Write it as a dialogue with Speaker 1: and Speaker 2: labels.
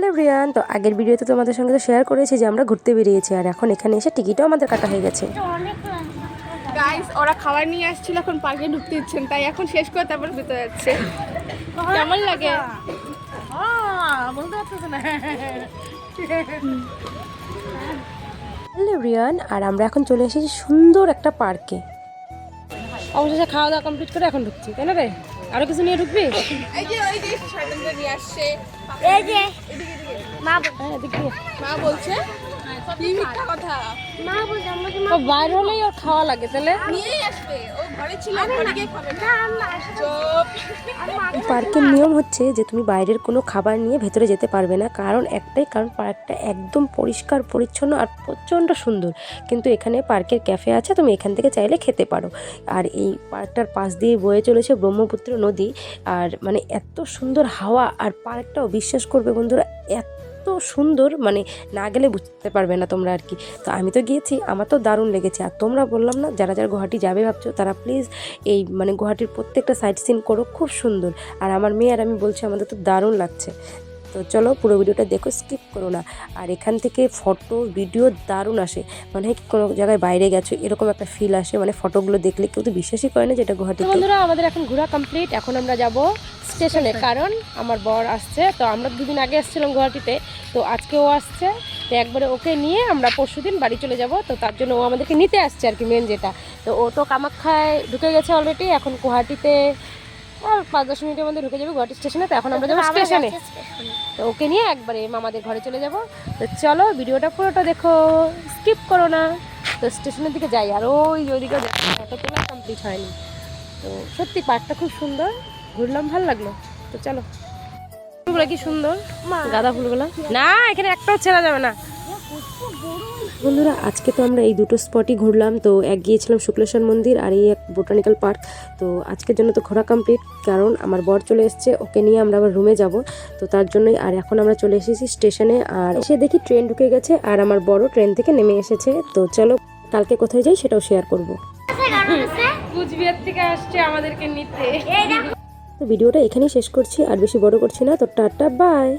Speaker 1: Everyone, তো আগের ভিডিওতে তোমাদের সঙ্গে তো শেয়ার করেছি যে আমরা ঘুরতে বেরিয়েছি, আর এখন এখানে এসে টিকিটও আমাদের কাটা হয়ে গেছে।
Speaker 2: গাইস, ওরা খাবার নিয়ে আসছিল, এখন পার্কে ঢুকতে দিচ্ছেন, তাই এখন শেষ করে তারপর ভিতরে যাচ্ছে। কেমন লাগে?
Speaker 1: হ্যালো এভরিওয়ান, আর আমরা এখন চলে এসেছি সুন্দর একটা পার্কে। অবশেষে খাওয়া দাওয়া কমপ্লিট করে এখন ঢুকছি, তাই না রে? আরো কিছু নিয়ে ঢুকবি?
Speaker 2: এই যে শয়তানদের নিয়ে আসছে।
Speaker 3: এই যে মা
Speaker 2: মা বলছে কি মিথ্যা কথা।
Speaker 3: মা বলছে আমাকে
Speaker 1: ও বাইরে হলেই ওর খাওয়া লাগে, তাহলে
Speaker 2: নিয়েই আসবে, ও ঘরে ছিল, ঘরে গিয়ে খাবে না। চুপ।
Speaker 1: পার্কের নিয়ম হচ্ছে যে তুমি বাইরের কোনো খাবার নিয়ে ভেতরে যেতে পারবে না, কারণ একটাই কারণ পার্কটা একদম পরিষ্কার পরিচ্ছন্ন আর প্রচণ্ড সুন্দর। কিন্তু এখানে পার্কের ক্যাফে আছে, তুমি এখান থেকে চাইলে খেতে পারো। আর এই পার্কটার পাশ দিয়ে বয়ে চলেছে ব্রহ্মপুত্র নদী, আর মানে এত সুন্দর হাওয়া, আর পার্কটাও বিশ্বাস করবে বন্ধুরা এত সুন্দর, মানে না গেলে বুঝতে পারবে না তোমরা আর কি। তো আমি তো গিয়েছি, আমার তো দারুণ লেগেছে। আর তোমরা বললাম না, যারা যারা গুয়াহাটি যাবে ভাবছো তারা প্লিজ এই মানে গুয়াহাটির প্রত্যেকটা সাইট সিন করো, খুব সুন্দর। আর আমার মেয়ে আর আমি বলছি আমাদের তো দারুণ লাগছে। তো চলো পুরো ভিডিওটা দেখো, স্কিপ করো না। আর এখান থেকে ফটো ভিডিও দারুণ আসে, মানে হয় কি কোনো জায়গায় বাইরে গেছো এরকম একটা ফিল আসে, মানে ফটোগুলো দেখলে কেউ তো বিশ্বাসই করে না যে এটা গুয়াহাটি। বন্ধুরা, আমাদের এখন ঘোরা কমপ্লিট, এখন আমরা যাব স্টেশনে, কারণ আমার বর আসছে। তো আমরা দুদিন আগে এসেছিলাম গুয়াহাটিতে, তো আজকে ও আসছে, তো একবারে ওকে নিয়ে আমরা পরশুদিন বাড়ি চলে যাব। তো তার জন্য ও আমাদেরকে নিতে আসছে আর কি, মেন যেটা। তো ও তো কামাখ্যায় ঢুকে গেছে অলরেডি, এখন গুয়াহাটিতে আর 5-10 মিনিটের মধ্যে ঢুকে যাবে গুয়াহাটি স্টেশনে। তো এখন আমরা যাবো স্টেশনে, তো ওকে নিয়ে একবারে মামাদের ঘরে চলে যাব। তো চলো ভিডিওটা পুরোটা দেখো, স্কিপ করো না। তো স্টেশনের দিকে যাই, আর ওইদিকে ফটো তোলা কমপ্লিট হয়নি। তো সত্যি পার্কটা খুব সুন্দর, ঘুরলাম, ভালো লাগলো। তো চলো, ফুলগুলো কি সুন্দর, গাঁদা ফুলগুলো না এখানে একটাও ছেড়া যাবে না। বন্ধুরা, আজকে তো আমরা এই দুটো স্পটই ঘুরলাম। তো এক গিয়েছিলাম শুক্লেশ্বর মন্দির, আর এই এক বোটানিক্যাল পার্ক। তো আজকের জন্য তো ঘোরা কমপ্লিট, কারণ আমার বর চলে এসেছে, ওকে নিয়ে আমরা আবার রুমে যাব। তো তার জন্যই। আর এখন আমরা চলে এসেছি স্টেশনে, আর এসে দেখি ট্রেন ঢুকে গেছে, আর আমার বড় ট্রেন থেকে নেমে এসেছে। তো চলো কালকে কোথায় যাই সেটাও শেয়ার করবো। কুচবিহার থেকে আসছে আমাদেরকে নিতে। তো ভিডিওটা এখানেই শেষ করছি, আর বেশি বড় করছি না। তো টাটা, বাই।